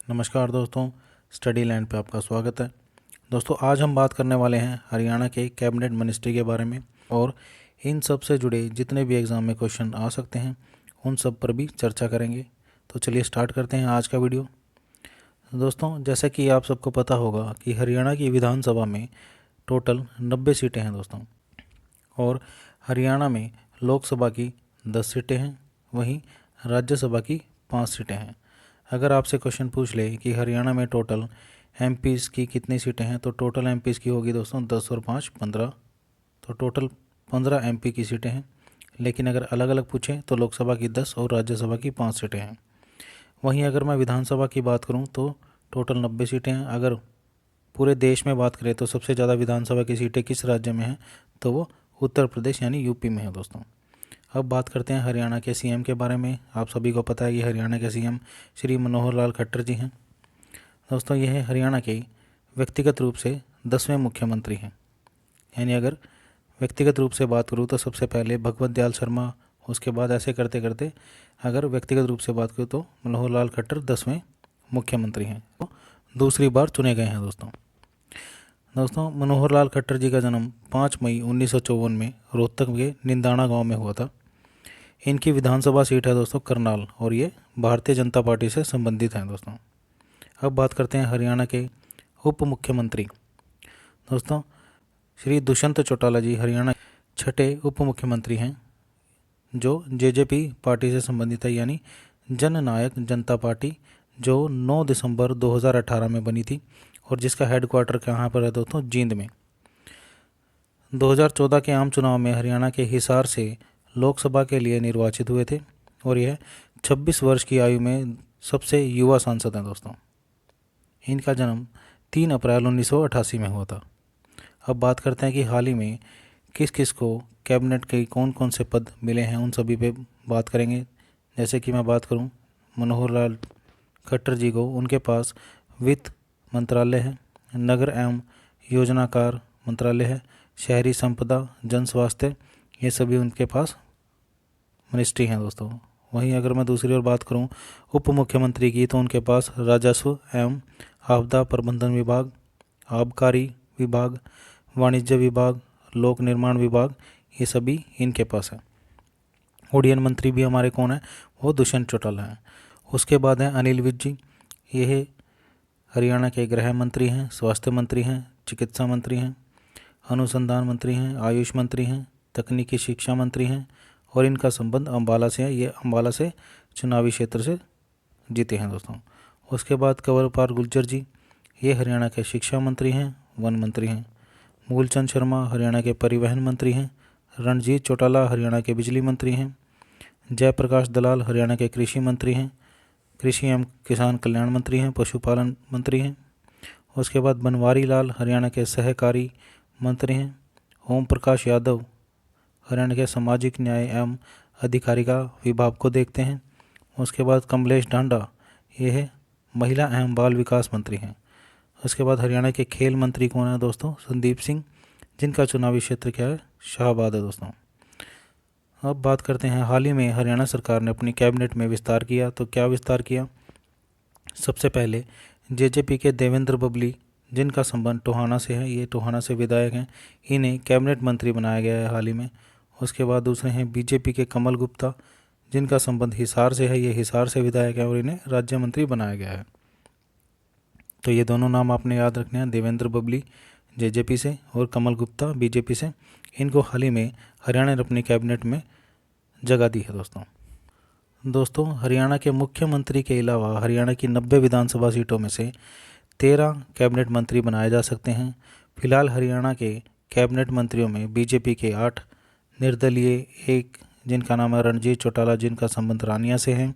नमस्कार दोस्तों, study land पे आपका स्वागत है। दोस्तों, आज हम बात करने वाले हैं हरियाणा के कैबिनेट मिनिस्ट्री के बारे में और इन सब से जुड़े जितने भी एग्ज़ाम में क्वेश्चन आ सकते हैं उन सब पर भी चर्चा करेंगे। तो चलिए स्टार्ट करते हैं आज का वीडियो। दोस्तों, जैसा कि आप सबको पता होगा कि हरियाणा की विधानसभा में टोटल 90 सीटें हैं दोस्तों, और हरियाणा में लोकसभा की 10 सीटें हैं, वहीं राज्यसभा की 5 सीटें हैं। अगर आपसे क्वेश्चन पूछ ले कि हरियाणा में टोटल एमपीज़ की कितनी सीटें हैं, तो टोटल एमपीज़ की होगी दोस्तों 10 और 5 15, तो टोटल 15 एमपी की सीटें हैं। लेकिन अगर अलग अलग पूछें तो लोकसभा की 10 और राज्यसभा की 5 सीटें हैं। वहीं अगर मैं विधानसभा की बात करूं तो टोटल 90 सीटें हैं। अगर पूरे देश में बात करें तो सबसे ज़्यादा विधानसभा की सीटें किस राज्य में हैं, तो वो उत्तर प्रदेश यानी यूपी में है दोस्तों। अब बात करते हैं हरियाणा के सीएम के बारे में। आप सभी को पता है कि हरियाणा के सीएम श्री मनोहर लाल खट्टर जी हैं। दोस्तों, यह हरियाणा के व्यक्तिगत रूप से 10वें मुख्यमंत्री हैं। यानी अगर व्यक्तिगत रूप से बात करूँ तो सबसे पहले भगवत दयाल शर्मा, उसके बाद ऐसे करते करते अगर व्यक्तिगत रूप से बात करूँ तो मनोहर लाल खट्टर 10वें मुख्यमंत्री हैं, तो दूसरी बार चुने गए हैं दोस्तों, मनोहर लाल खट्टर जी का जन्म 5 मई 1954 में रोहतक के निंदाना गांव में हुआ था। इनकी विधानसभा सीट है दोस्तों करनाल, और ये भारतीय जनता पार्टी से संबंधित हैं दोस्तों। अब बात करते हैं हरियाणा के उप मुख्यमंत्री। दोस्तों, श्री दुष्यंत चौटाला जी हरियाणा छठे उप मुख्यमंत्री हैं, जो जेजेपी पार्टी से संबंधित है, यानी जन नायक जनता पार्टी, जो 9 दिसंबर 2018 में बनी थी और जिसका हेडक्वार्टर कहाँ पर है दोस्तों, जींद में। 2014 के आम चुनाव में हरियाणा के हिसार से लोकसभा के लिए निर्वाचित हुए थे और यह 26 वर्ष की आयु में सबसे युवा सांसद हैं दोस्तों। इनका जन्म 3 अप्रैल 1988 में हुआ था। अब बात करते हैं कि हाल ही में किस किस को कैबिनेट के कौन कौन से पद मिले हैं, उन सभी पे बात करेंगे। जैसे कि मैं बात करूं मनोहर लाल खट्टर जी को, उनके पास वित्त मंत्रालय है, नगर एवं योजनाकार मंत्रालय है, शहरी संपदा, जन स्वास्थ्य, ये सभी उनके पास मिनिस्ट्री हैं दोस्तों। वहीं अगर मैं दूसरी ओर बात करूं उप मुख्यमंत्री की, तो उनके पास राजस्व एवं आपदा प्रबंधन विभाग, आबकारी विभाग, वाणिज्य विभाग, लोक निर्माण विभाग, ये सभी इनके पास है। उड्डयन मंत्री भी हमारे कौन है, वो दुष्यंत चौटाला हैं। उसके बाद हैं अनिल विज जी, ये हरियाणा के गृह मंत्री हैं, स्वास्थ्य मंत्री हैं, चिकित्सा मंत्री हैं, अनुसंधान मंत्री हैं, आयुष मंत्री हैं, तकनीकी शिक्षा मंत्री हैं, और इनका संबंध अम्बाला से है। ये अम्बाला से चुनावी क्षेत्र से जीते हैं दोस्तों। उसके बाद कंवरपाल गुर्जर जी, ये हरियाणा के शिक्षा मंत्री हैं, वन मंत्री हैं। मूलचंद शर्मा हरियाणा के परिवहन मंत्री हैं। रणजीत चौटाला हरियाणा के बिजली मंत्री हैं। जयप्रकाश दलाल हरियाणा के कृषि मंत्री हैं, कृषि एवं किसान कल्याण मंत्री हैं, पशुपालन मंत्री हैं। उसके बाद बनवारी लाल हरियाणा के सहकारी मंत्री हैं। ओम प्रकाश यादव हरियाणा के सामाजिक न्याय एवं अधिकारिता विभाग को देखते हैं। उसके बाद कमलेश ढांडा, ये है महिला एवं बाल विकास मंत्री हैं। उसके बाद हरियाणा के खेल मंत्री कौन है दोस्तों, संदीप सिंह, जिनका चुनावी क्षेत्र क्या है, शाहबाद है दोस्तों। अब बात करते हैं हाल ही में हरियाणा सरकार ने अपनी कैबिनेट में विस्तार किया, तो क्या विस्तार किया। सबसे पहले जेजेपी के देवेंद्र बबली, जिनका संबंध टोहाना से है, ये टोहाना से विधायक हैं, इन्हें कैबिनेट मंत्री बनाया गया है हाल ही में। उसके बाद दूसरे हैं बीजेपी के कमल गुप्ता, जिनका संबंध हिसार से है, ये हिसार से विधायक हैं और इन्हें राज्य मंत्री बनाया गया है। तो ये दोनों नाम आपने याद रखने हैं, देवेंद्र बबली जेजेपी से और कमल गुप्ता बीजेपी से। इनको हाल ही में हरियाणा ने अपनी कैबिनेट में जगह दी है दोस्तों, हरियाणा के मुख्यमंत्री के अलावा हरियाणा की 90 विधानसभा सीटों में से 13 कैबिनेट मंत्री बनाए जा सकते हैं। फिलहाल हरियाणा के कैबिनेट मंत्रियों में बीजेपी के 8, निर्दलीय 1 जिनका नाम है रणजीत चौटाला, जिनका संबंध रानिया से है,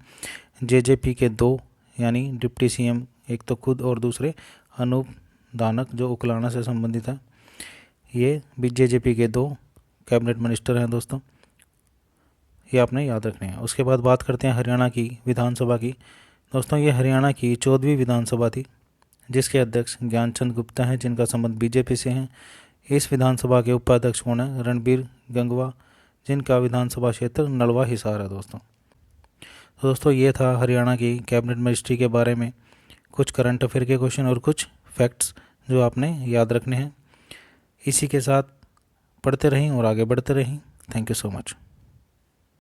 जेजेपी के 2 यानी डिप्टी सीएम, एक तो खुद और दूसरे अनूप दानक जो उकलाना से संबंधित है, ये भी जेजेपी के 2 कैबिनेट मिनिस्टर हैं दोस्तों, ये आपने याद रखने हैं। उसके बाद बात करते हैं हरियाणा की विधानसभा की। दोस्तों, ये हरियाणा की 14वीं विधानसभा थी, जिसके अध्यक्ष ज्ञानचंद गुप्ता हैं, जिनका संबंध बीजेपी से हैं। इस विधानसभा के उपाध्यक्ष कौन है, रणबीर गंगवा, जिनका विधानसभा क्षेत्र नलवा हिसार है दोस्तों। ये था हरियाणा की कैबिनेट मिनिस्ट्री के बारे में कुछ करंट अफेयर के क्वेश्चन और कुछ फैक्ट्स जो आपने याद रखने हैं। इसी के साथ पढ़ते रहें और आगे बढ़ते रहें। Thank you so much.